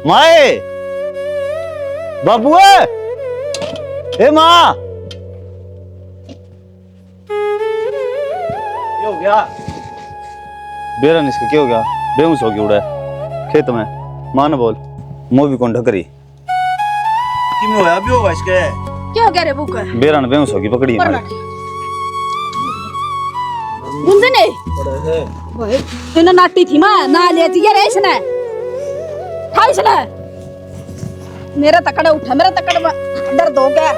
माए बाबू है ए माँ क्या हो गया? बेरन इसका क्या हो गया? बेहोश हो गया उड़ा है खेत में। माँ ने बोल मुँह भी कौन ढकरी कि में होया भी होगा इसके क्या हो गया रे बुक बेरन बेहोश होगी पकड़ी हमारे। गुंजे ने ओए तूने नाटी थी मां ना ले जी रे इसने था इसने मेरा तकड़ा उठा मेरा तकड़ा दर्द हो गया।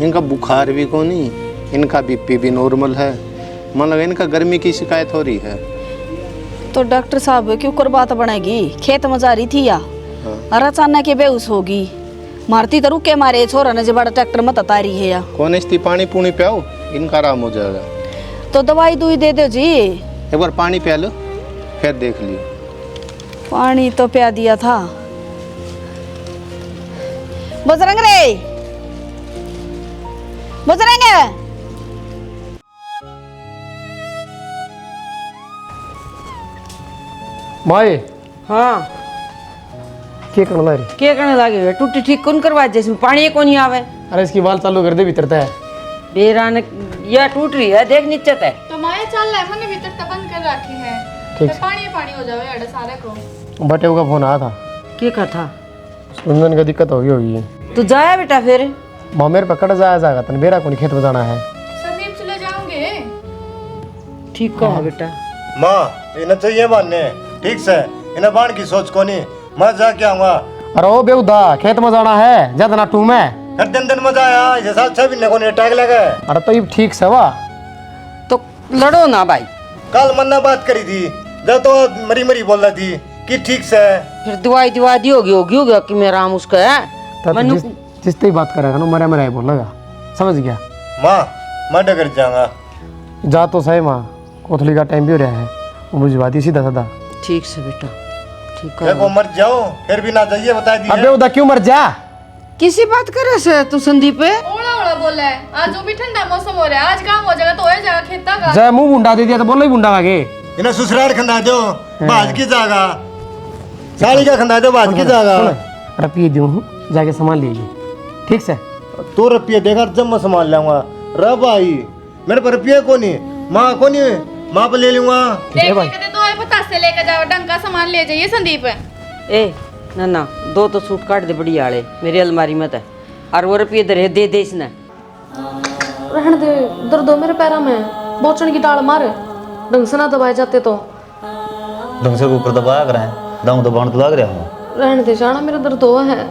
इनका बुखार भी को नहीं, इनका बीपी भी नॉर्मल है। मन लगा इनका गर्मी की शिकायत हो रही है। तो डॉक्टर साहब क्यों कर बात बनाएगी? खेत में जा रही थी या और अचानक के बेहोश होगी। मारती तो रुके मारे छोरा ने जब ट्रैक्टर मत तारी है या कौन इसकी पानी पूनी पियाओ, इनका आराम हो जाएगा। तो दवाई दुई दे दो जी। एक बार पानी पिया लो फिर देख लियो। पानी तो पिया दिया था। बजरंग रे बजरंग माए हाँ के करने लारी? क्या करने लगे? टूटी ठीक कौन करवा जिसमें पानी को नहीं आवे? अरे इसकी बाल चालू कर दे भीतर है। बेरा ने यह टूट रही है देख नीचे तय। तो माया चल रहा है मैंने भीतर तो बंद कर रखी है। ठीक तो पानी हो जावे अड़े सारे को। बटे का फोन आया था। क्या कहा था? सुंदन का दिक्कत होगी। तू जाया बेटा फिर? माँ मेरे पकड़ जाएगा तन बेरा को खेत में जाना है। संदीप चले जाओगे? ठीक कहा बेटा। माँ इन्हें चाहिए बांधने ठीक से, इन्हें बांध की सोच को नहीं। मैं जाके आऊंगा। अरे ओ बेउदा खेत में जाना है ज्यादा ना टू में। हर दिन मजा आया इसे साल 6 महीने को नहीं टैग लगा। अरे तो ये ठीक से वाह तो लड़ो ना भाई। कल मन्ना बात करी थी जब तो मरी मरी बोल रही थी कि ठीक से। फिर दवाई दी होगी कि मेरा आम उसका है। तो जिस ते बात करेगा ना मरे मरे बोलेगा, समझ गया? माँ मैं डगर जाऊंगा। जा तो सही माँ, कोथली का टाइम भी हो रहा है। वो मुझे बात ही सीधा साधा। ठीक से बेटा ठीक देखो है। मर जाओ फिर भी ना जाइए बता दी। अबे उदा क्यों मर जा? किसी बात करे से तू संदीप है? ओड़ा ओड़ा बोला है। आज जो भी ठंडा मौसम हो रहा है आज काम हो जाएगा तो हो जाएगा खेता का। जय मुंह बुंडा दे दिया तो बोलो ही बुंडा आगे। इन्हें ससुराल खंदा दो बाज की जागा, साड़ी का खंदा दो बाज की जागा। रुपये दूँ जाके सामान लीजिए ठीक से। तो रुपये देगा जब मैं संभाल लाऊंगा। रब आई मेरे पर रुपये को नहीं, माँ को नहीं, माँ पे ले लूंगा। कहते तो पता से लेकर जाओ ढंग का सामान ले जाइए संदीप। ए ना 2 तो सूट काट दे बढ़िया वाले मेरी अलमारी में है। और वो रुपये दे दे इसने। रहने दे, दर्द हो मेरे पैरों में। बोचन की डाल मारे ढंग से ना दबाए जाते तो। ढंग से ऊपर दबाया कर हैं दाऊं तो बाण तो लग रहा हूँ। रहने दे जाना मेरा दर्द हो है,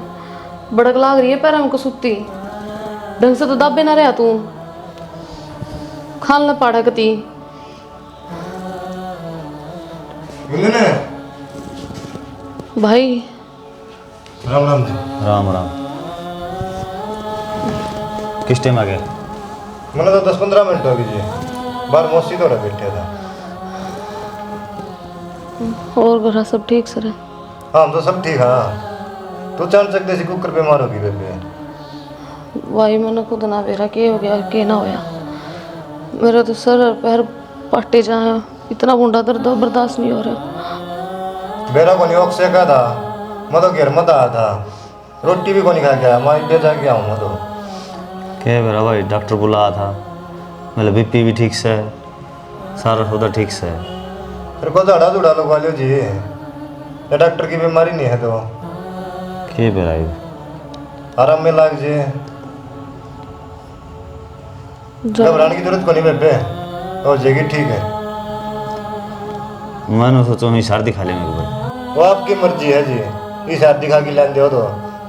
बड़क लाग रही है पैरों में को सुत्ती। ढंग से तो दाबे ना रहा तू, खाल ना पाड़ा कती। भाई राम राम जी। राम राम। किस टाइम आ गए? मैंने तो 10-15 मिनट हो गई जी, बाहर मौसी थोड़ा बैठे था। और घर सब ठीक सर? हाँ तो सब ठीक। हाँ तो चांद सकते सी कुकर बीमार होगी बेबे। भाई मैंने खुद ना बेरा के हो गया के ना होया। मेरा तो सर और पैर पाटे जाए, इतना बुंडा दर्द बर्दाश्त नहीं हो रहा। बेरा को नहीं ऑक्से का था, मैं तो घर मत आया था, रोटी भी को नहीं खा के आया। मैं इंडिया जाके आऊँ मैं तो। क्या मेरा भाई डॉक्टर बुलाया था, मतलब बीपी भी ठीक से सारा सौदा ठीक से। फिर को झाड़ा झूड़ा लगवा लो जी, ये डॉक्टर की बीमारी नहीं है तो। क्या मेरा आराम में लाग जी, घबराने की जरूरत को नहीं बेबे, हो जाएगी ठीक है। मैंने सोचा मैं सर्दी खा लेंगे भाई। वो आपकी मर्जी है जी, इस शादी खा के लेंदे हो तो।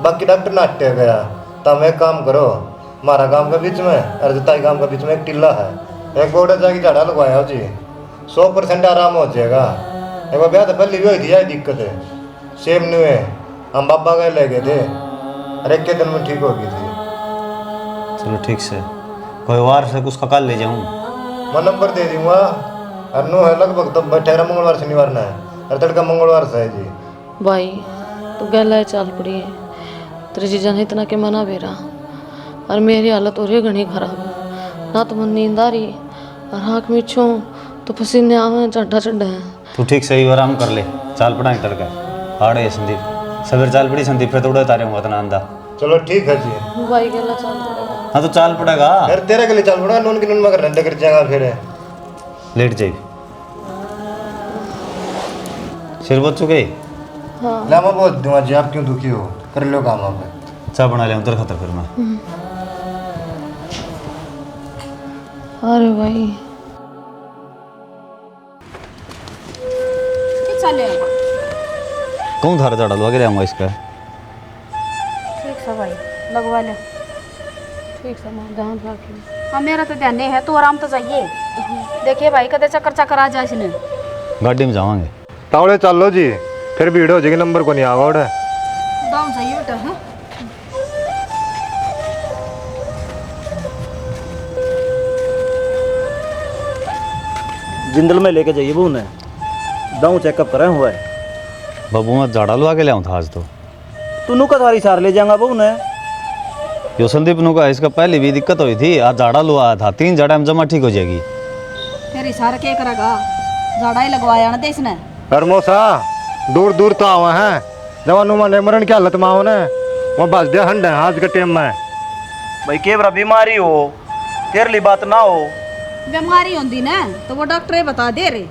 बाकी डॉक्टर नाट्य गया तो हम एक काम करो, हमारा गांव के बीच में और जताई गांव के बीच में एक टिल्ला है, एक बोर्ड जाके झाड़ा लगवाया हो जी, 100% आराम हो जाएगा। एक बार ब्याह तो पहले भी हुई थी, यही दिक्कत है सेम नहीं है। हम बाबा का ले गए थे और एक के दिन में ठीक हो गई थी। चलो ठीक से, कोई वार से उसका कल ले जाऊँ। मैं नंबर दे दूंगा। और नो है लगभग तो ठहरा मंगलवार शनिवार ना है और तड़का मंगलवार से है जी। भाई तो गला चाल पड़ी है तेरी जीजा ने इतना के मना बेरा, और मेरी हालत हो रही है घनी खराब। ना तो मन नींद आ रही और आँख में छूं तो पसीने आवे चढ़ा चढ़ा है। तू ठीक सही आराम कर ले, चाल पड़ाएं तड़का हाड़े है संदीप, सवेर चाल पड़ी संदीप फिर तो उड़ा तारे हुआ तना आंदा। चलो ठीक है जी। भाई के लिए चल पड़ेगा। हाँ तो चाल पड़ेगा, फिर तेरे के लिए चल पड़ा, नून की नून मगर रंडे कर जाएगा फिर। लेट जाइए, सिर बहुत चुके। हाँ ला मैं बहुत दूंगा जी, आप क्यों दुखी हो, कर लो काम आप। चाय बना ले उतर खतर फिर मैं। अरे भाई चले कौन धारा झाड़ा लगा के आऊँगा इसका। ठीक है भाई, लगवा ले। ठीक है माँ, ध्यान रखिए। हाँ मेरा तो ध्यान नहीं है, तू आराम तो जाइए। देखिए भाई कदे चक्कर चक्कर आ जाए इसने। गाड़ी में जावांगे। तावड़े चल लो जी, फिर भीड़ हो जाएगी, नंबर को नहीं आवा उड़े। दाम जाइए बेटा। हाँ जिंदल में लेके जाइए बहू ने, दाऊ चेकअप कराया हुआ है। बाबू मैं झाड़ा लगा के ले आऊँ था आज तो। तू नुका थारी सार ले जाऊंगा बहू ने। यो संदीप नु का इसका पहले भी दिक्कत हुई थी, आज झाड़ा लुआ था, 3 झाड़ा में जमा ठीक हो जाएगी। फिर इशारा क्या करेगा, झाड़ा ही लगवाया ना दे इसने। मौसा दूर दूर तो आवा है, जवानों में मरण की हालत में आओ ने, वो बस दे हंड है आज के टाइम में। भाई के बरा बीमारी हो, तेरे लिए बात ना हो। बीमारी होती ना तो वो डॉक्टर बता दे रे।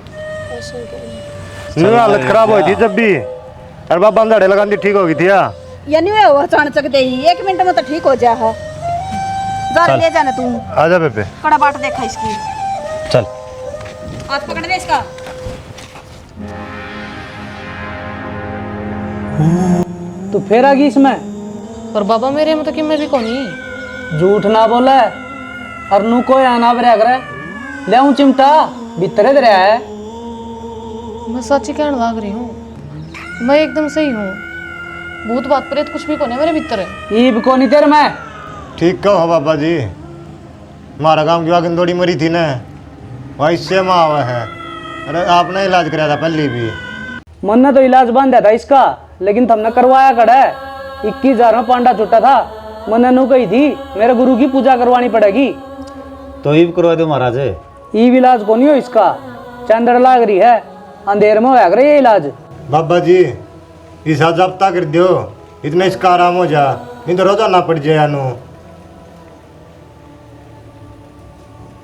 हालत खराब हुई थी जब भी, अरे बाबा झाड़े लगानी ठीक होगी थी। या नहीं हुआ अचानक दे ही 1 मिनट में तो ठीक हो जा है। जा रे ले जाना तू, आजा बेबे। कड़ा बाट देखा इसकी। चल हाथ पकड़ दे इसका। तू फिर आ गई इसमें। पर बाबा मेरे में तो कि मैं भी कोनी। झूठ ना बोले, और नू कोई आना बरया करे ले आऊं चिमटा भीतरे दे रहा है। मैं सच ही कहने लग रही हूँ, मैं एकदम सही हूँ। भूत बात प्रेत कुछ भी कोने मेरे भीतर है। ईब को नहीं तेरे में। ठीक कहो बाबा जी, हमारा गांव की वागंदोड़ी मरी थी ना, वही से माँ हुआ है। अरे आपने इलाज कराया था पहले भी। मन ने तो इलाज बांधा था इसका, लेकिन तुमने करवाया कड़ा है। 21,000 में पांडा छुट्टा था। मैंने नू कही थी मेरे गुरु की पूजा करवानी पड़ेगी। तो ईब करवा दो महाराज। ईब इलाज को नहीं हो इसका, चंदड़ लाग रही है, अंधेर में होया करे ये इलाज। बाबा जी इस जब्ता कर दो, इतना इसका आराम हो जा, नहीं तो रोजाना पड़ जाए नू।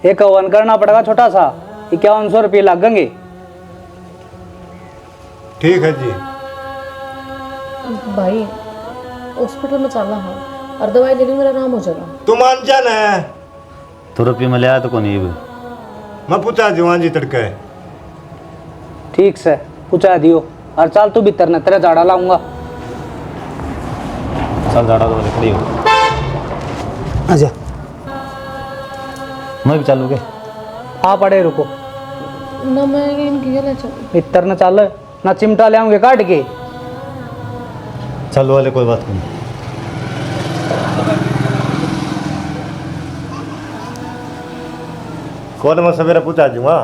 एक हवन करना पड़ेगा छोटा सा, 5100 रुपये लगेंगे। ठीक है जी। भाई हॉस्पिटल में चलना है और दवाई ले ली, मेरा आराम हो जाएगा। तू मान जा ना, तो रुपये में ले आया तो कौन ईब। मैं पूछा जुआन जी तड़के। ठीक से पूछा दियो, और चल तू भीतर न, तेरा झाड़ा लाऊंगा। चल झाड़ा तो खड़ी हो। अच्छा मैं भी चालू के। हाँ पड़े रुको, ना मैं इनकी ले चल। भीतर न चल, ना चिमटा ले आऊंगे काट के। चल वाले कोई बात नहीं। कौन मैं सवेरे पूछा जुआ।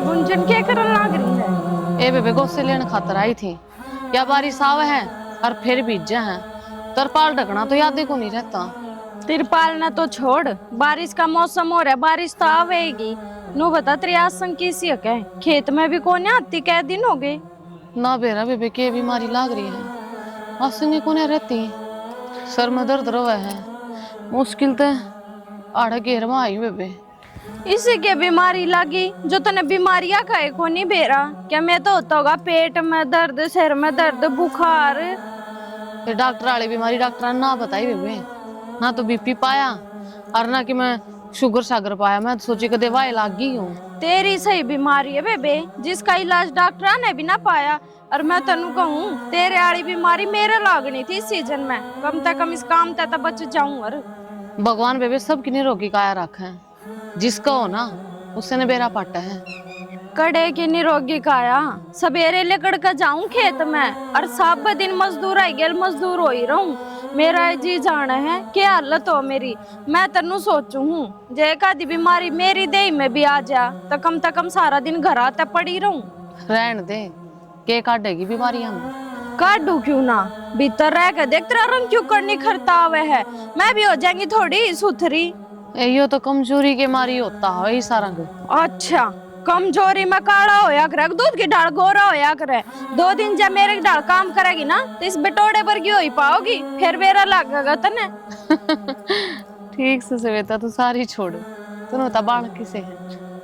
गुंजन क्या करने लग रही है? ए बेबे गोसे लेने खातर आई थी, या बारिश आवे है और फिर भीजा है। तरपाल ढकना तो याद को नहीं रहता। तिरपाल ना तो छोड़, बारिश का मौसम हो रहा है, बारिश तो आवेगी। नो बता तेरी आसन कैसी है? खेत में भी कौन आती, कै दिन हो गए? ना बेरा बेबे के बीमारी लाग रही है, आसनी कोने रहती, सर में दर्द रहा है, मुश्किल तो आड़े घेर में आई बेबे। इसे क्या बीमारी लगी जो तने बीमारियां खाए को नहीं बेरा? क्या मैं तो होता होगा पेट में दर्द, सिर में दर्द, बुखार। फिर डॉक्टर वाली बीमारी डॉक्टर ने ना बताई बेबे, ना तो बीपी पाया और ना कि मैं शुगर सागर पाया। मैं तो सोची कि दवाई लाग गई हूँ। तेरी सही बीमारी है बेबे, जिसका इलाज डॉक्टर ने भी ना पाया। और मैं तनु कहूँ तेरे वाली बीमारी मेरे लागनी थी इस सीजन में, कम से कम इस काम तक तो बच जाऊं। और भगवान बेबे सबकी निरोगी काया रखे है, जिसका हो ना उसने बेरा पाटा है। कड़े की निरोगी काया, सवेरे लेकर के जाऊं खेत में और सब दिन मजदूर आई गेल, मजदूर हो ही रहूं। मेरा जी जाना है क्या हालत हो मेरी। मैं तनु सोचू हूँ जे कदी बीमारी मेरी देह में भी आ जा तो कम सारा दिन घर आते पड़ी रहूं। रहन दे के काटेगी बीमारियां में। काटू क्यों ना, भीतर रह के देख तेरा रंग क्यों करनी खरता हुए है, मैं भी हो जाएंगी थोड़ी सुथरी। यो तो कमजोरी के मारी होता है ऐसा रंग। अच्छा, कमजोरी में काला होया करे, दूध की ढाल गोरा होया करे। 2 दिन जब मेरे ढाल काम करेगी ना तो इस बटोड़े पर की हो ही पाओगी, फिर मेरा लगेगा तने। ठीक से श्वेता तू सारी छोड़, तू तो बाल किसे है?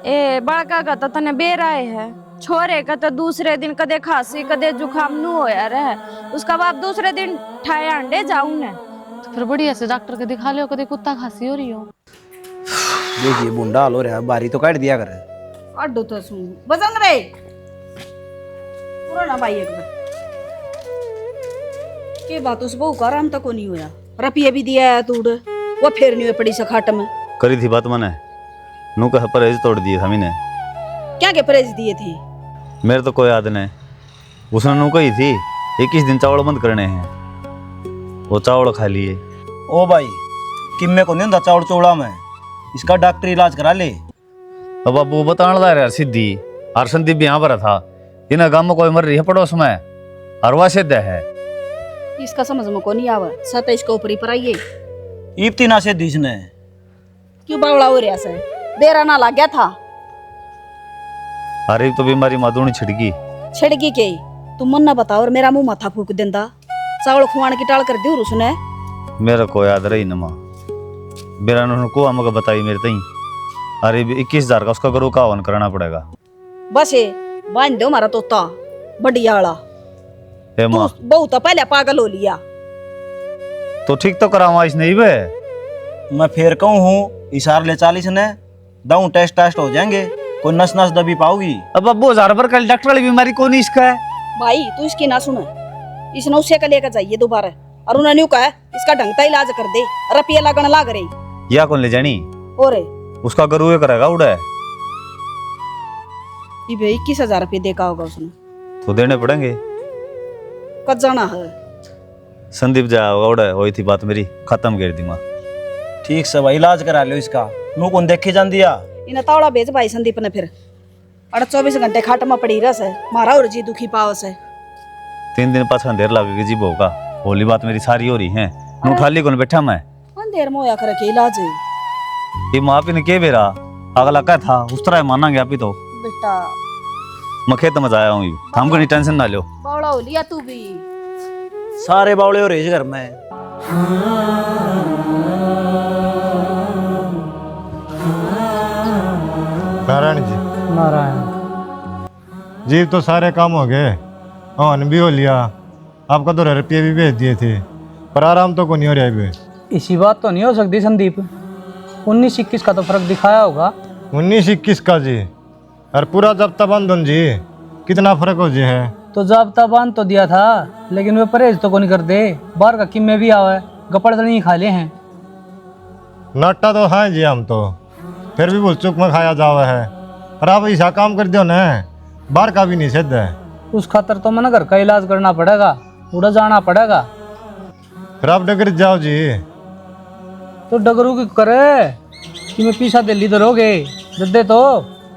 ए बड़का का तो तने बेराए है, छोरे का तो दूसरे दिन कदे खांसी कदे जुकाम नू होया रहे, उसका बाप दूसरे दिन ठाए अंडे जाऊं ने। तो फिर बढ़िया से डॉक्टर के दिखा लियो, कदे कुत्ता खांसी हो रही हो। देखिए बुंडा हाल हो रहा है, बारी तो काट दिया करे। अड्डो तो सुन बजन रे पूरा ना भाई एक बार के बात उस बहू का आराम तक नहीं होया, रपिया भी दिया है तूड़, वो फिर नहीं हुए पड़ी से खाट में। करी थी बात मैंने, नू कहा परहेज तोड़ दिए था मैंने। क्या के परहेज दिए थे? मेरे तो कोई याद नहीं, उसने नू कही थी 21 दिन चावल बंद करने हैं, वो चावल खा लिए। ओ भाई किम्मे को नहीं होता चावल चौड़ा में, इसका डॉक्टर इलाज करा ले। अब अब वो बताने ला यार सिद्धि और संदीप भी यहाँ पर था, इन गांव में कोई मर रही है पड़ोस में, अरवा सिद्ध है। इसका समझ में को नहीं आवा, 27 को ऊपरी पर आइए इब्ती ना से दिस ने क्यों बावड़ा हो रहा से, देरा ना लग गया था। अरे तो बीमारी माधुनी छिड़की छिड़की के तुम मन ना बताओ और मेरा मुंह माथा फूक देंदा, चावल खुआन की टाल कर दी उसने। मेरा को याद रही नमा, मेरा को हमको बताई मेरे तई। अरे 21,000 का उसका गरु का हवन कराना पड़ेगा। बस ये बांध दो हमारा तोता बढ़िया वाला, हे माँ बहुत पहले पागल हो लिया। तो ठीक तो करावा इस नहीं बे, मैं फिर कहूँ हूँ इशार ले 40 ने दाऊं टेस्ट हो जाएंगे, कोई नस नस दबी पाओगी। अब अब्बू 1000 पर कल डॉक्टर वाली बीमारी कौन इसका है भाई, तू इसकी ना सुन, इसने उससे का लेकर जाइए दोबारा, और उन्होंने यूं कहा इसका ढंग का इलाज कर दे, रपिया लगन लाग रही। या कौन ले जानी, और उसका गरु ये करेगा उड़ा है। ये भाई 21,000 रुपये देखा होगा उसने, तो देने पड़ेंगे। कद जाना है संदीप जाया होगा उड़ा, वही थी बात मेरी, खत्म कर दी माँ। ठीक से भाई इलाज करा लो इसका, नू कौन देखे जान दिया। इन्हें तावड़ा भेज भाई संदीप ने, फिर 24 घंटे खाट में पड़ी रस है, मारा और जी दुखी पावस है। 3 दिन पाछा देर लगेगी जी का, होली बात मेरी सारी हो रही है। नू ठाली कौन बैठा मैं, देर में होया करे के इलाज है। ये माँ पी ने के बेरा अगला क्या था उस तरह मानांगे आप ही तो। बेटा मैं खेत में जाया हूँ, हमको नहीं टेंशन ना लो। बावड़ा हो लिया तू भी, सारे बावड़े हो रहे इस घर में। नारायण जी, नारायण जी तो सारे काम हो गए, हवन भी हो लिया, आपका तो रुपये भी भेज दिए थे, पर आराम तो को नहीं हो रहा है। इसी बात तो नहीं हो सकती संदीप, 19-21 का तो फर्क दिखाया होगा। 19-21 का जी, और पूरा जब्ता बंधन जी, कितना फर्क हो जी है। तो जाब्ता बांध तो दिया था, लेकिन वे परहेज तो को नहीं करते, बाहर का किम्मे भी आवा है, गपड़ तो नहीं खा ले हैं। नाटा तो है जी हम तो, फिर भी भूल चुक में खाया जावा है, और आप ऐसा काम कर दियो ना, बाहर का भी नहीं सिद्ध है। उस खातर तो मन घर का इलाज करना पड़ेगा, उड़ा जाना पड़ेगा। फिर आप डगर जाओ जी। तो डगरू की करे कि मैं पीछा दिल्ली तो रोगे दे तो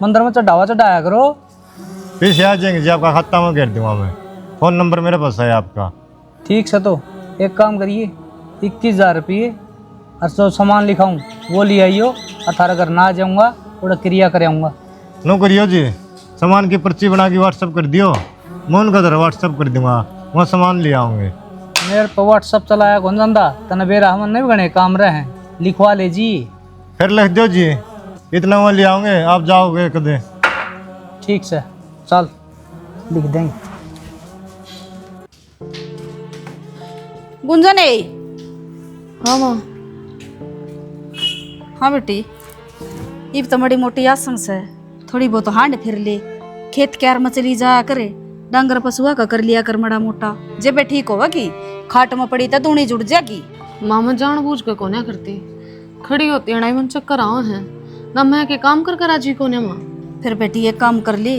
मंदिर में चढ़ावा चढ़ाया करो। पीछे आ जाएंगे जी, आपका खाता में घेर दूंगा मैं, फ़ोन नंबर मेरे पास है आपका। ठीक से, तो एक काम करिए 21,000 रुपये और जो सामान लिखाऊँ वो ले आइयो, 18 घर ना आ जाऊँगा, थोड़ा क्रिया कराऊँगा। नो करियो जी, सामान की पर्ची बना के व्हाट्सअप कर दियो, मैं उनका जरा व्हाट्सअप कर दूंगा, वहाँ सामान ले आऊँगे। मेरे पर व्हाट्सअप चलाया कौन जानता, तने बेरा हम नहीं गणे काम रहे हैं, लिखवा ले जी। फिर लिख दो जी, इतना वो ले आऊँगे, आप जाओगे कदे। ठीक से, चल लिख देंगे। गुंजन है। हाँ माँ। हाँ बेटी, इब तो बड़ी मोटी आसंग से थोड़ी बहुत हांड फिर ले, खेत क्यार में चली जाया करे, डंगर पशुआ का कर लिया कर मड़ा मोटा, जेबे ठीक होगा कि खाट में पड़ी तो दूनी जुड़ जाएगी। मामा जानबूझ के कोने करती, खड़ी होती है मन चक्कर आवा है ना, मैं के काम कर राजी कोने माँ। फिर बेटी एक काम कर ले,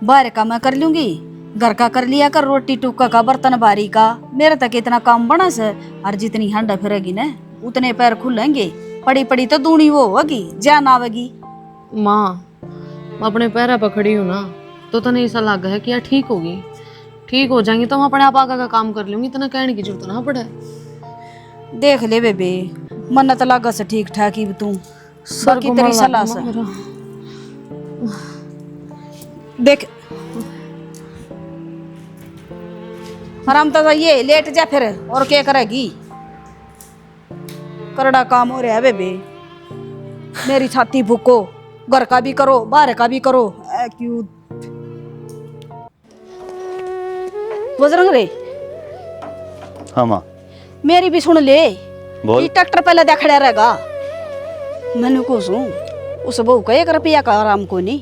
बाहर का मैं कर लूंगी, घर का कर लिया कर, रोटी टुक्का का बर्तन बारी का, मेरे तक इतना काम बना से, और जितनी हांडा फिरेगी ना उतने पैर खुलेंगे, पड़ी पड़ी तो दूनी वो होगी, जान आवेगी। माँ मैं अपने पैरा पर खड़ी हूँ ना, तो तने ऐसा लगा है कि यार ठीक होगी, ठीक हो जाएंगी तो हम अपने आप आगे का काम कर लूंगी, इतना कहने की जरूरत ना पड़े। देख ले बेबे, मन्नत लागा से ठीक ठाक ही तू सर बाकी को तेरी मार सलाह लगा से मेरा। देख आराम तो ये लेट जा फिर, और क्या करेगी? करड़ा काम हो रहा है बेबे, मेरी छाती फूको, घर का भी करो बाहर का भी करो। क्यों बजरंग रे, हाँ माँ मेरी भी सुन ले। बोल। ये ट्रैक्टर पहले देख खड़ा रहेगा, मैंने कुछ उस बहू का 1 रुपया का आराम को नहीं,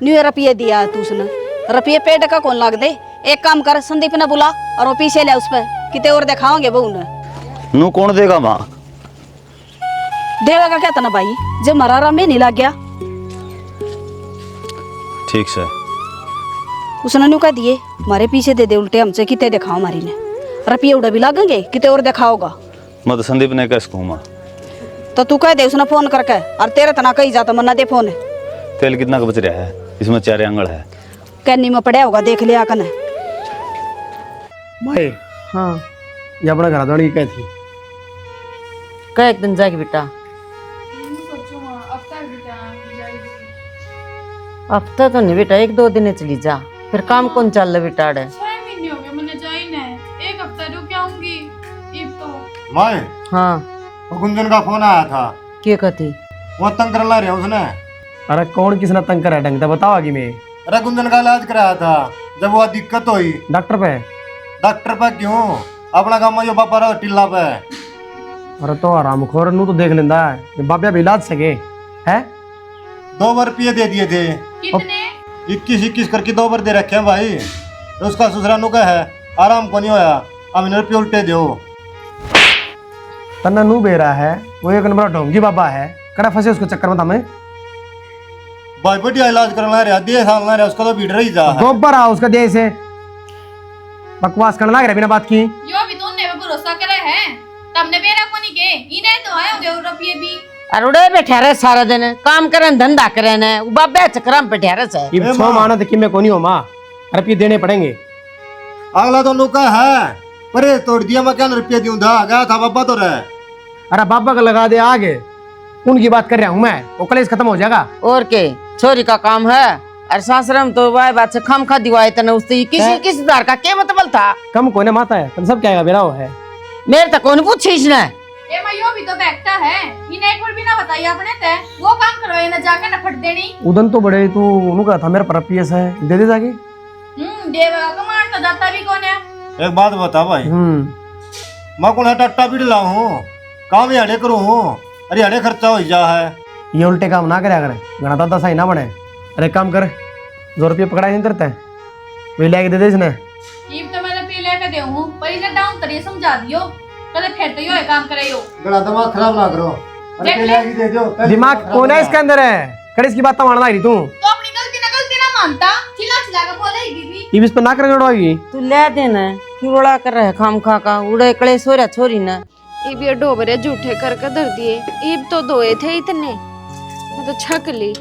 9 रुपये दिया तू उसने, रुपये पेड़ का कौन लाग दे। एक काम कर, संदीप ने बुला और वो पीछे ले उस पर, कितने और दिखाओगे बहू ने। नू कौन देगा माँ? देवा का क्या था ना भाई, जब मरा आराम में नहीं लग गया। ठीक से उसने नु कह दिए मारे पीछे दे दे उल्टे हमसे, कितने दिखाओ हमारी ने, रुपये उड़ा भी लागेंगे, कितने और दिखाओगा। मैं तो संदीप ने कैसे कहूँ माँ? तो तू कह दे उसने फोन करके, और तेरे तना कही जाता मन्ना दे फोन, तेल कितना का बच रहा है? इसमें 4 अंगड़ है। कैनी में पड़ा होगा, देख लिया कने। भाई हाँ ये अपना घर वाली क्या थी? कह एक दिन जाएगी बेटा, हफ्ता तो नहीं बेटा, 1-2 दिन चली जा, फिर काम कौन चल रहा बेटा? 6 महीने हो गए मैंने जाई ना, 1 हफ्ता रुक आऊंगी इब तो। माए हाँ वो गुंजन का फोन आया था, क्या कहती? वो तंग कर ला रहे उसने। अरे कौन किसने तंग करा ढंग से बताओ आगे में। अरे गुंजन का इलाज कराया था, जब वो दिक्कत हुई डॉक्टर पे? डॉक्टर पे क्यों, अपना काम जो बापा रहा टिल्ला पे। अरे तो आराम खोर नू तो देख लेंदा है, बाबा भी इलाज सके है। 2 रुपये दे दिए थे, कितने? 21 करके 2 बार दे रखे हैं भाई। तो उसका ससुरा नु का है आराम को नहीं होया, अब इन्हें रुपये उल्टे दो। तन्ना नू बेरा है, वो 1 नंबर ढोंगी बाबा है, कड़ा फंसे उसको चक्कर में तमें। भाई बढ़िया इलाज करना रहा, 10 साल ना रहा, उसका तो भीड़ रही जा है। गोबर आ उसका दे से बकवास करने लग रहा बिना बात की। यो भी तूने पे भरोसा करे है, तमने बेरा को नहीं के, इन्हें तो आए होंगे रुपये भी। अरे उड़े बैठा रहे सारा दिन, काम करे धंधा करे न, बाबे चक्कर में बैठा रहे। ये 6 माना तो किमे को नहीं हो माँ, रुपये देने पड़ेंगे। अगला तो नुका है, परे तोड़ दिया, मैं क्या रुपये दूं था, गया था बाबा तो रहे। अरे बाबा का लगा दे आगे, उनकी बात कर रहा हूँ मैं, वो कलेश खत्म हो जाएगा। और के छोरी का काम है, अरे सासरम तो वाई बात से खाम खा दिवाए तने उससे किसी दार का क्या मतलब था? कम कोने माता है, तुम सब क्या है बेरा है। मेरे तक कौन पूछीस ना? ए मैं यो भी तो बैठता है, इन्हें एक बार भी ना बताइए अपने ते, वो काम करवाए ना जाके न फट देनी। उदन तो बड़े तू उनका था मेरा पर पीएस है, दे दे जाके। देवा कमांड तो जाता भी कौन है? एक बात बता भाई, मैं कौन टट्टा भी लाऊं, काम याड़े करूं, अरे याड़े खर्चा हो जा है। ये उल्टे काम ना करे, अगर घना तो दस ही ना बने। अरे काम कर, 2 रुपये पकड़ाई नहीं करते, वही लेके दे दे इसने। इब तो मैंने पे लेके दे हूं, पर इसे डाउन तरिए समझा दियो, कदे फिर तो यो है काम करे यो। गला दिमाग खराब ना करो, अरे पे लेके दे दो। दिमाग कौन है इसके अंदर है, कड़े इसकी बात तो मानना रही तू। तो अपनी गलती ना मानता, चिल्ला चिल्ला के बोलेगी भी। ये इस पर ना कर जोड़वाएगी। तू ले देना, क्यों रोड़ा कर रहे खाम खा का, उड़े कलेश हो रहा छोरी ना। इब ये डोबरे झूठे करके धर दिए, इब तो धोए थे इतने, मैं तो छक ली।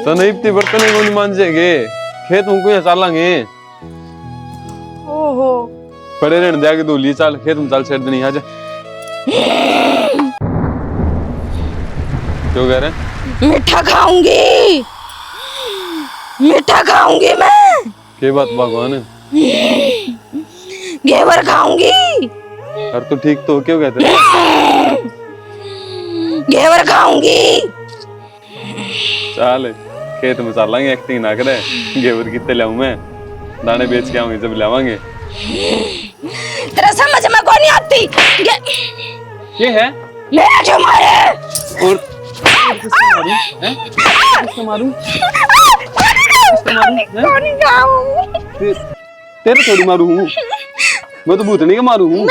तो नहीं इतनी बर्तन को नहीं मांजेंगे, खेत में कोई चालांगे। ओहो पड़े रहने दे के धोली, चाल खेत में चाल छेड़ देनी। आजा क्यों कह रहे? मीठा खाऊंगी, मीठा खाऊंगी मैं। के बात भगवान है, घेवर खाऊंगी। अरे तो ठीक तो क्यों कहते हैं? घेवर खाऊंगी। चाल खेत में चालांगे, एक्टिंग ना करे। घेवर कितने लाऊं मैं, दाने बेच के आऊंगे जब लावांगे। तेरा समझ में कौन नहीं आती। ये है मेरा जो मारे और किसको मारूं? हैं? किसको मारूं? तेरे थोड़ी मारू हूँ, मैं तो भूतनी का मारू हूँ।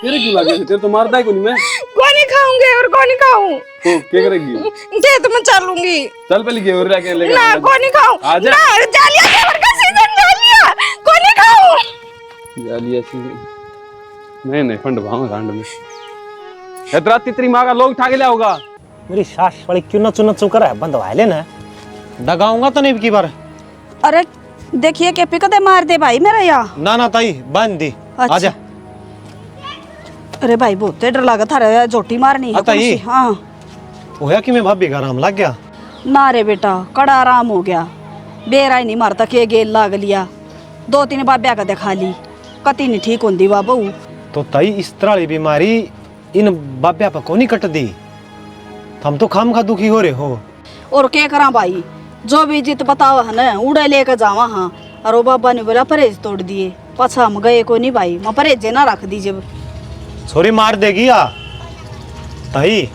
तेरे क्यों लगे? तेरे तो मारता है कोई नहीं। मैं कौन खाऊंगी और कौन खाऊं? तो क्या करेगी? दे तो मैं चलूंगी। चल पहले घेवर लेके लेके ना कौन खाऊं, आजा। ना जालिया घेवर का सीजन जालिया कौन खाऊं। जालिया नहीं फंड भाव कांड में इतना तितरी माँ का लोग ठाके लिया होगा। मेरी सास वाली क्यों ना चुना चुकर है, बंद वाले ना दगाऊंगा तो नहीं की बार। अरे देखिए के पिकदे मार दे भाई मेरा यहाँ। ना ना ताई बांध दी। अच्छा। आजा। अरे भाई बहुत डर लगा था जोटी मारनी है ताई। कौन सी? हाँ होया कि मैं भाभी का आराम लग गया। ना रे बेटा कड़ा आराम हो गया। बेरा ही नहीं मारता के गेल लाग लिया। 2-3 बाब्या का दिखा ली कति नहीं ठीक होंदी वा बहू। तो ताई इस तरह की बीमारी इन बाब्या पर को नहीं कट दी। हम तो खाम खा दुखी हो रहे हो। और क्या करा भाई जो भी जित बताओ है ना उड़े लेकर जावा। हाँ और वो बाबा ने बोला परहेज तोड़ दिए। पाछा हम गए को नहीं भाई मैं परहेज ना रख दीजिए। छोरी मार देगी या ताई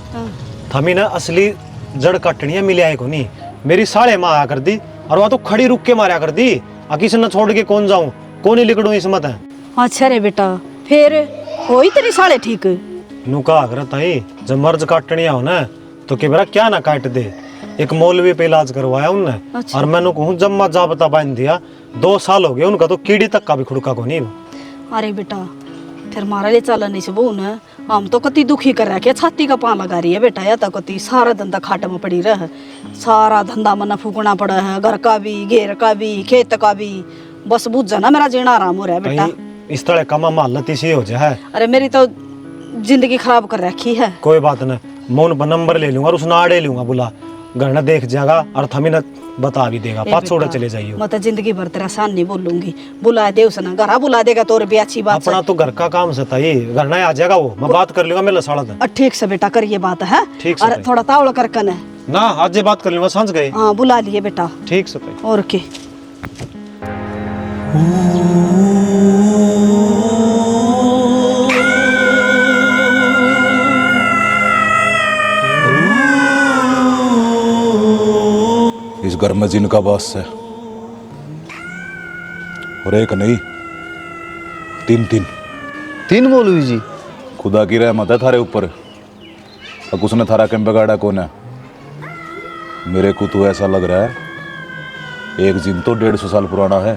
थमी ना असली जड़ कटनिया मिले आए को नहीं। मेरी साढ़े माँ आया कर दी और वह तो खड़ी रुक के मारा कर दी। किसी न छोड़ के कौन जाऊं कौन ही लिकड़ू इस मत है। अच्छा रे बेटा फिर हो तेरी साले ठीक नुका अगर ताई जब मर्ज काटनिया हो ना तो के बेरा क्या ना काट दे। एक मौलवी पे इलाज करवाया उनने। अच्छा। और मैंने कहूँ जब मैं जाबता बांध दिया 2 साल हो गए उनका तो कीड़ी तक का भी खुड़का को नहीं। अरे बेटा फिर मारा ले चल नहीं से बहू न हम तो कति दुखी कर रहा है छाती का पान लगा रही है बेटा। या तो कति सारा धंधा खाट में पड़ी रह। सारा धंधा मना फूकना पड़ा है घर का भी घेर का भी खेत का भी। बस बुझ जाना मेरा जीना आराम हो रहा है बेटा। इस तरह कमा हालत इसी हो जाए। अरे मेरी तो जिंदगी खराब कर रखी है। कोई बात नहीं मैं उन नंबर ले लूंगा और उस आड़े लूंगा बुला घर ना देख जाएगा और थमी न बता भी देगा। पाँच छोड़े चले जाइए। मैं तो जिंदगी भर तेरा सान नहीं बोलूंगी। बुला दे उसने घर बुला देगा तो और भी अच्छी बात अपना तो घर का काम से ताई घर ना आ जाएगा वो मैं बात कर लूंगा मेरा साड़ा था। ठीक से बेटा करिए बात है। ठीक से और थोड़ा तावड़ कर कन है ना आज ये बात कर लूंगा सांझ गए। हाँ बुला लिए बेटा। ठीक से ताई। और के इस घर में जिनका वास है और एक नहीं 3 मौलवी जी। खुदा की रहमत है थारे ऊपर। अब उसने थारा कैंप बिगाड़ा कौन है। मेरे को तो ऐसा लग रहा है एक जिन तो 150 साल पुराना है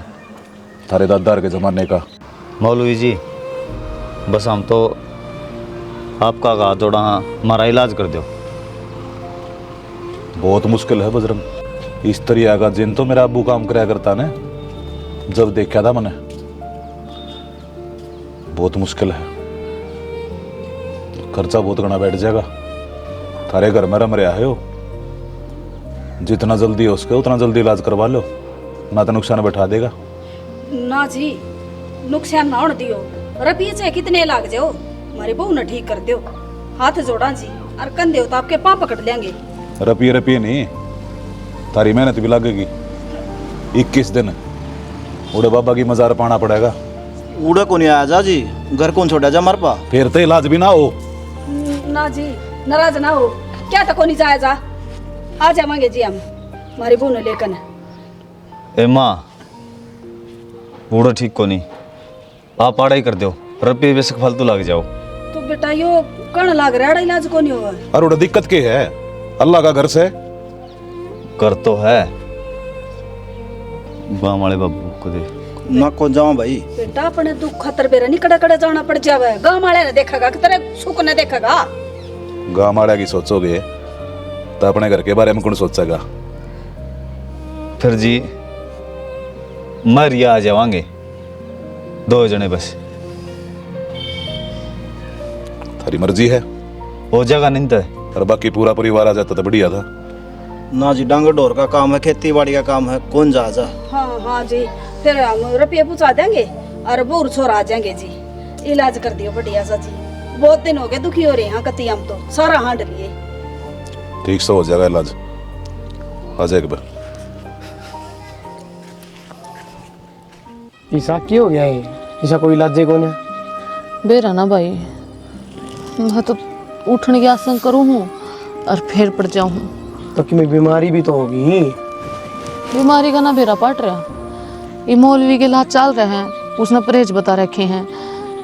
थारे दादार के जमाने का। मौलवी जी बस हम तो आपका हाथ जोड़ा हमारा इलाज कर दो। बहुत मुश्किल है बजरंग। इस तरह का जिन तो मेरा अब्बू काम कराया करता ने जब देखा था मैंने। बहुत मुश्किल है खर्चा बहुत घना बैठ जाएगा। थारे घर में रम रहा है हो जितना जल्दी हो सके उतना जल्दी इलाज करवा लो ना तो नुकसान बैठा देगा। ना जी नुकसान ना होने दियो। रुपये चाहे कितने लाग जाओ हमारी बहू ने ठीक कर दो। हाथ जोड़ा जी और कंधे हो तो आपके पाँव पकड़ लेंगे। रुपये नहीं थारी मेहनत भी लगेगी। 21 दिन उड़े बाबा की मजार पाना पड़ेगा। उड़ा को नहीं आया जा जी घर कौन छोड़ा जा मर पा फिर तो इलाज भी ना हो। ना जी नाराज ना हो क्या तक नहीं जाया जा आ जाएंगे जी हम हमारी बहू ने लेकर। ए माँ बूढ़ो ठीक को नहीं आप आड़ा ही कर दो। रुपये बेशक फालतू लग जाओ। तो बेटा यो कण लाग रहा है इलाज को नहीं हुआ। और उड़ा दिक्कत क्या है अल्लाह का घर से कर तो है गाँव वाले बाबू को दे ना कौन जाऊं भाई। बेटा अपने दुख खतर बेरा नहीं कड़ा कड़ा जाना पड़ जावे। गाँव वाले ने देखेगा कि तेरे सुख ने देखेगा। गाँव वाले की सोचोगे तो अपने घर के बारे में कौन सोचेगा। फिर जी मरिया आ जावांगे 2 जने बस। थारी मर्जी है हो जाएगा नहीं तो। और बाकी पूरा परिवार आ जाता तो बढ़िया था। ना जी डांगर डोर का काम है खेती बाड़ी का काम है कौन जा जा। हाँ हाँ जी फिर हम रुपये पहुँचा देंगे और बूढ़ छोरा आ जाएंगे जी। इलाज कर दियो बढ़िया सा जी। बहुत दिन हो गए दुखी हो रहे हैं कति हम तो सारा हांड लिए। ठीक से हो जाएगा इलाज आ जाएगा। ईसा क्या हो गया है। ईसा कोई इलाज को नहीं। बेरा ना भाई मैं तो उठने की आसन करूँ हूँ और फिर पड़ जाऊँ। तो कि मैं बीमारी भी तो होगी। बीमारी का ना बेरा पट रहा। ये मौलवी के इलाज चल रहे हैं उसने परहेज बता रखे हैं।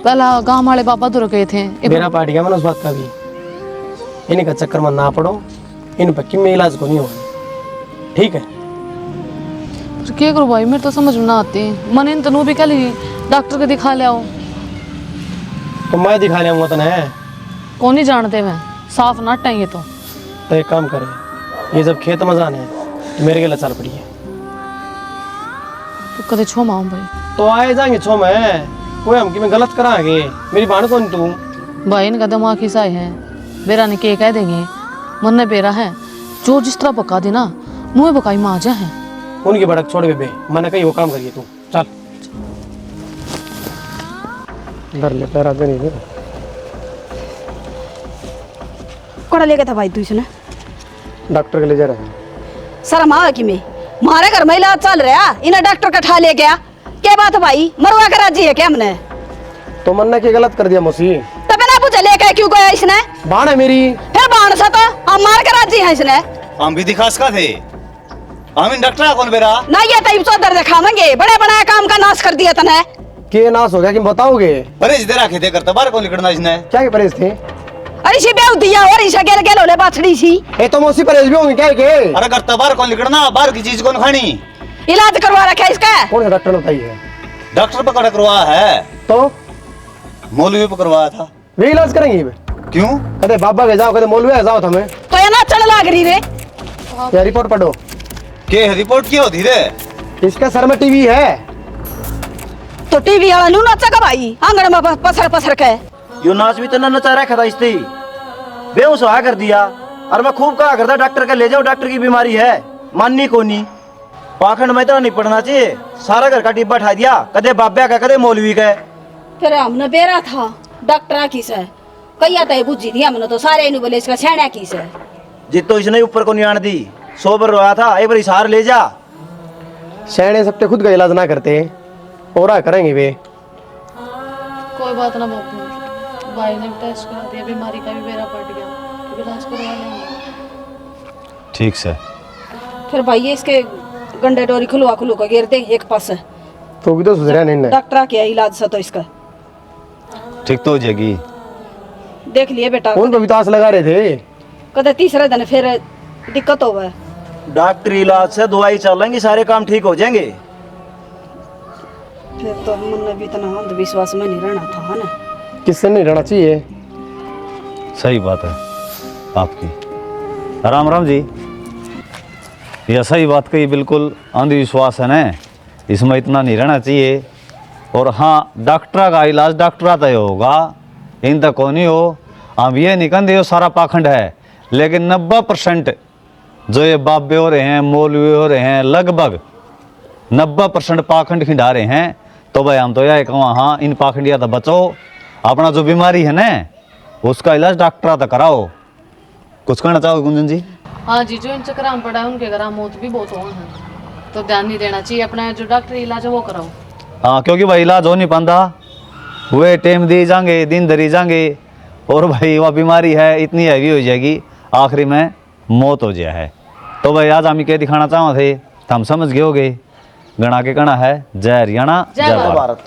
पहला गांव वाले बाबा दूर गए थे। मेरा पाट गया मैंने उस बात का भी। इनका चक्कर में ना पड़ो इन पर कि मैं इलाज को नहीं होगा। ठीक है क्या करूँ भाई मेरे तो समझ में ना आती। मैंने इन तनू भी कह ली डॉक्टर को दिखा लिया। तो मैं दिखा लिया तो है कौन नहीं जानते मैं साफ नाट है ये तो एक काम करे ये जब खेत में जाने तो मेरे के लिए चल पड़ी है। तो कदे छो माऊं भाई तो आए जाएंगे छो में कोई हम कि मैं गलत कराएंगे मेरी बाण कौन तू भाई इनका दिमाग खिसाए हैं बेरा ने के कह देंगे मन ने बेरा है जो जिस तरह पका देना मुँह पकाई माँ जा है उनकी भड़क छोड़ बेबे मैंने कही वो काम करिए तू चल डर ले पैरा दे नहीं कोड़ा लेके था भाई तू इसने डॉक्टर के ले जा रहा है शर्म आ कि मैं मारे घर में इलाज चल रहा इन्हें डॉक्टर का ठा ले गया क्या बात है भाई मरवा कर राजी है क्या हमने तो मन ने क्या गलत कर दिया मौसी तब ना पूछे लेके क्यों गया इसने बाण है मेरी फिर बाण सा तो हम मार कर राजी है इसने हम भी दिखास का थे हम इन डॉक्टर कौन बेरा ना ये तब चौधर दिखावेंगे बड़े बड़ा काम का नाश कर दिया तने के नाश हो गया कि बताओगे परेज दे रखे थे करता बाहर कौन निकलना इसने क्या के परहेज थे अरे सी बेउ दिया और इसे गेल गेल होले बाछड़ी सी ए तो मौसी परहेज भी होंगे क्या के अरे करता बाहर कौन निकलना बाहर की चीज कौन खानी इलाज करवा रखा है इसका कौन सा डॉक्टर ने बताइए डॉक्टर पकड़ करवाया है तो मौलवी पे करवाया था वे इलाज करेंगे क्यों कदे बाबा के जाओ कदे मौलवी के जाओ तुम्हें तो ये ना चल लाग रही रे या रिपोर्ट पढ़ो के रिपोर्ट की होती रे इसका सर में टीवी है तो टीवी वाला नू नचा का भाई आंगन में पसर पसर के यो नाच भी तो न नचा रखा था इससे बेहोश होया कर दिया और मैं खूब कहा करता डॉक्टर के ले जाओ डॉक्टर की बीमारी है माननी को नहीं पाखंड में इतना नहीं पड़ना चाहिए सारा घर का डिब्बा उठा दिया कदे बाब्या का कदे मौलवी का फिर हमने बेरा था डॉक्टर की से कहिया तय बुझी थी हमने तो सारे नु बोले इसका छेड़ा की से जितो इसने ऊपर को नहीं आन दी सोबर रोया था एक बार सार ले जा शहने सबके खुद का इलाज ना करते और करेंगे वे कोई बात ना बापू भाई ने टेस्ट करा दिया बीमारी का भी बेरा पड़ गया तो इलाज करवा लेंगे ठीक से फिर भाई ये इसके गंडे डोरी खुलवा खुलू का गिर दे एक पास तो भी तो सुधरा नहीं डॉक्टर के इलाज से तो इसका ठीक तो हो जाएगी देख लिए बेटा उन पर भी तो आस लगा रहे थे कदे तीसरे दिन फिर दिक्कत होगा डॉक्टरी इलाज से दवाई चलेंगी सारे काम ठीक हो जाएंगे फिर तो मन भी इतना अंधविश्वास में नहीं रहना था ना किससे नहीं रहना चाहिए सही बात है आपकी राम राम जी यह सही बात कही बिल्कुल अंधविश्वास है ना इसमें इतना नहीं रहना चाहिए और हाँ डॉक्टर का इलाज डॉक्टर तय होगा इन तक को नहीं हो हम ये नहीं कहते हो सारा पाखंड है लेकिन 90% जो ये बाबे हो रहे हैं मौलवी हो रहे हैं लगभग 90% पाखंड खिंडा रहे हैं तो भाई हम तो यह कहूँ हाँ इन पाखंडिया तो बचो अपना जो बीमारी है ना उसका इलाज डॉक्टर तक कराओ कुछ कहना चाहोगे गुंजन जी हाँ जी जो इन चक्कर में पड़ा है उनके घर मौत भी बहुत हुआ है तो ध्यान नहीं देना चाहिए अपना जो डॉक्टर इलाज है वो कराओ हाँ क्योंकि भाई इलाज हो नहीं पाता वे टाइम दी जाएंगे दिन धरी जाएंगे और भाई वह बीमारी है इतनी हैवी हो जाएगी आखिरी में मौत हो जाए है तो भाई आज हम क्या दिखाना चाहते थे तो हम समझ गए होगे गणा के कहना है जय हरियाणा जय भारत।